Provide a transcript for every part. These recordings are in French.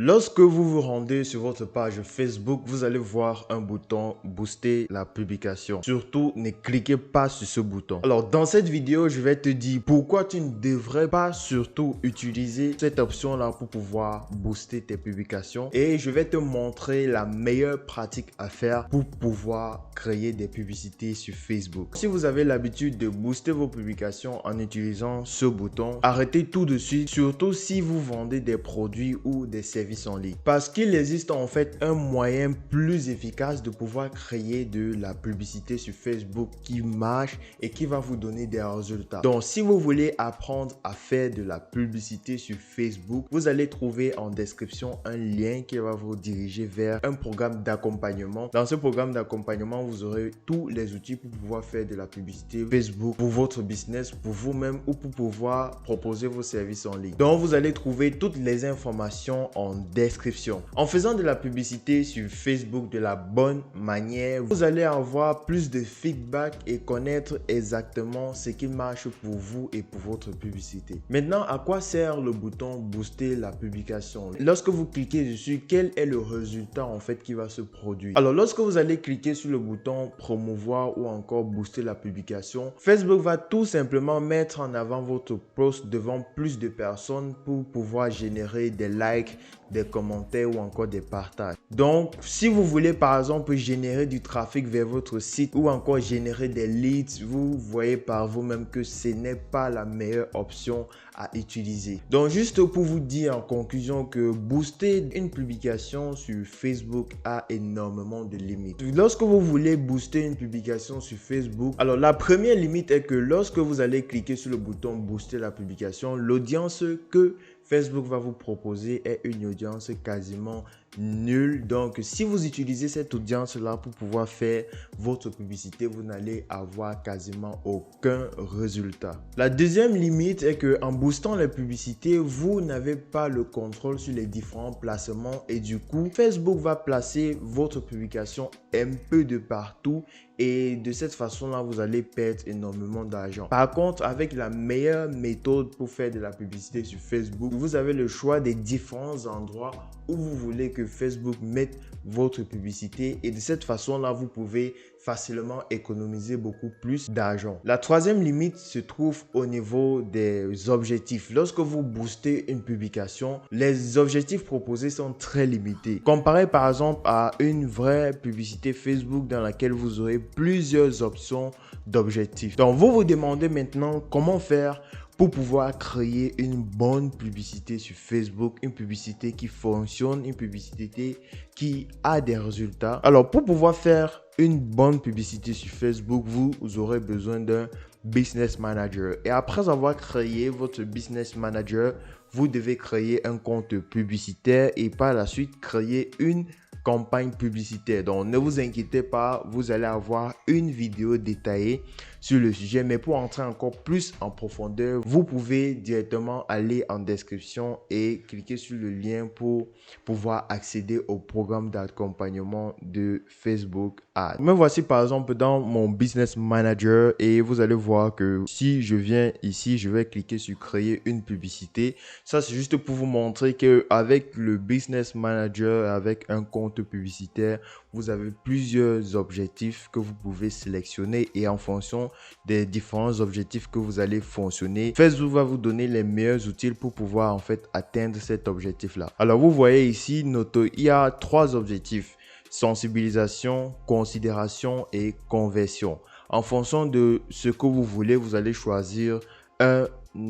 Lorsque vous vous rendez sur votre page Facebook, vous allez voir un bouton booster la publication. Surtout, ne cliquez pas sur ce bouton. Alors, dans cette vidéo, je vais te dire pourquoi tu ne devrais pas surtout utiliser cette option-là pour pouvoir booster tes publications. Et je vais te montrer la meilleure pratique à faire pour pouvoir créer des publicités sur Facebook. Si vous avez l'habitude de booster vos publications en utilisant ce bouton, arrêtez tout de suite, surtout si vous vendez des produits ou des services en ligne. Parce qu'il existe en fait un moyen plus efficace de pouvoir créer de la publicité sur Facebook qui marche et qui va vous donner des résultats. Donc, si vous voulez apprendre à faire de la publicité sur Facebook, vous allez trouver en description un lien qui va vous diriger vers un programme d'accompagnement. Dans ce programme d'accompagnement, vous aurez tous les outils pour pouvoir faire de la publicité Facebook pour votre business, pour vous-même ou pour pouvoir proposer vos services en ligne. Donc, vous allez trouver toutes les informations en description. En faisant de la publicité sur Facebook de la bonne manière, vous allez avoir plus de feedback et connaître exactement ce qui marche pour vous et pour votre publicité. Maintenant, à quoi sert le bouton booster la publication? Lorsque vous cliquez dessus, quel est le résultat en fait qui va se produire? Alors, lorsque vous allez cliquer sur le bouton promouvoir ou encore booster la publication, Facebook va tout simplement mettre en avant votre post devant plus de personnes pour pouvoir générer des likes, des commentaires ou encore des partages. Donc, si vous voulez par exemple générer du trafic vers votre site ou encore générer des leads, vous voyez par vous-même que ce n'est pas la meilleure option à utiliser. Donc, juste pour vous dire en conclusion que booster une publication sur Facebook a énormément de limites. Lorsque vous voulez booster une publication sur Facebook, alors la première limite est que lorsque vous allez cliquer sur le bouton booster la publication, l'audience que Facebook va vous proposer est une audience quasiment nulle. Donc, si vous utilisez cette audience-là pour pouvoir faire votre publicité, vous n'allez avoir quasiment aucun résultat. La deuxième limite est que en boostant les publicités, vous n'avez pas le contrôle sur les différents placements et du coup, Facebook va placer votre publication un peu de partout et de cette façon-là, vous allez perdre énormément d'argent. Par contre, avec la meilleure méthode pour faire de la publicité sur Facebook, vous avez le choix des différents endroits où vous voulez que Facebook mette votre publicité et de cette façon-là, vous pouvez facilement économiser beaucoup plus d'argent. La troisième limite se trouve au niveau des objectifs. Lorsque vous boostez une publication, les objectifs proposés sont très limités. Comparé par exemple à une vraie publicité Facebook dans laquelle vous aurez plusieurs options d'objectifs. Donc, vous vous demandez maintenant comment faire pour pouvoir créer une bonne publicité sur Facebook, une publicité qui fonctionne, une publicité qui a des résultats. Alors, pour pouvoir faire une bonne publicité sur Facebook, vous aurez besoin d'un business manager. Et après avoir créé votre business manager, vous devez créer un compte publicitaire et par la suite créer une campagne publicitaire. Donc, ne vous inquiétez pas, vous allez avoir une vidéo détaillée sur le sujet. Mais pour entrer encore plus en profondeur, vous pouvez directement aller en description et cliquer sur le lien pour pouvoir accéder au programme d'accompagnement de Facebook Ads. Me voici par exemple dans mon business manager et vous allez voir que si je viens ici, je vais cliquer sur créer une publicité. Ça, c'est juste pour vous montrer que avec le business manager, avec un compte publicitaire, vous avez plusieurs objectifs que vous pouvez sélectionner et en fonction des différents objectifs que vous allez fonctionner, Facebook va vous donner les meilleurs outils pour pouvoir en fait atteindre cet objectif là. Alors vous voyez ici, il y a 3 objectifs: sensibilisation, considération et conversion. En fonction de ce que vous voulez, vous allez choisir un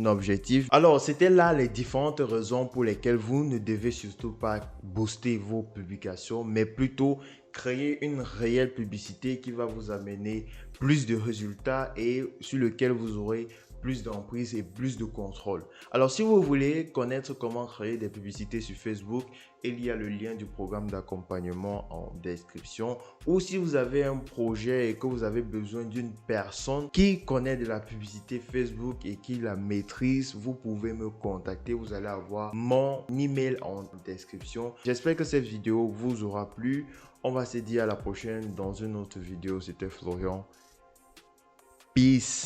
objectif. Alors, c'était là les différentes raisons pour lesquelles vous ne devez surtout pas booster vos publications, mais plutôt créer une réelle publicité qui va vous amener plus de résultats et sur lequel vous aurez plus d'emprise et plus de contrôle. Alors, si vous voulez connaître comment créer des publicités sur Facebook, il y a le lien du programme d'accompagnement en description. Ou si vous avez un projet et que vous avez besoin d'une personne qui connaît de la publicité Facebook et qui la maîtrise, vous pouvez me contacter. Vous allez avoir mon email en description. J'espère que cette vidéo vous aura plu. On va se dire à la prochaine dans une autre vidéo. C'était Florian. Peace.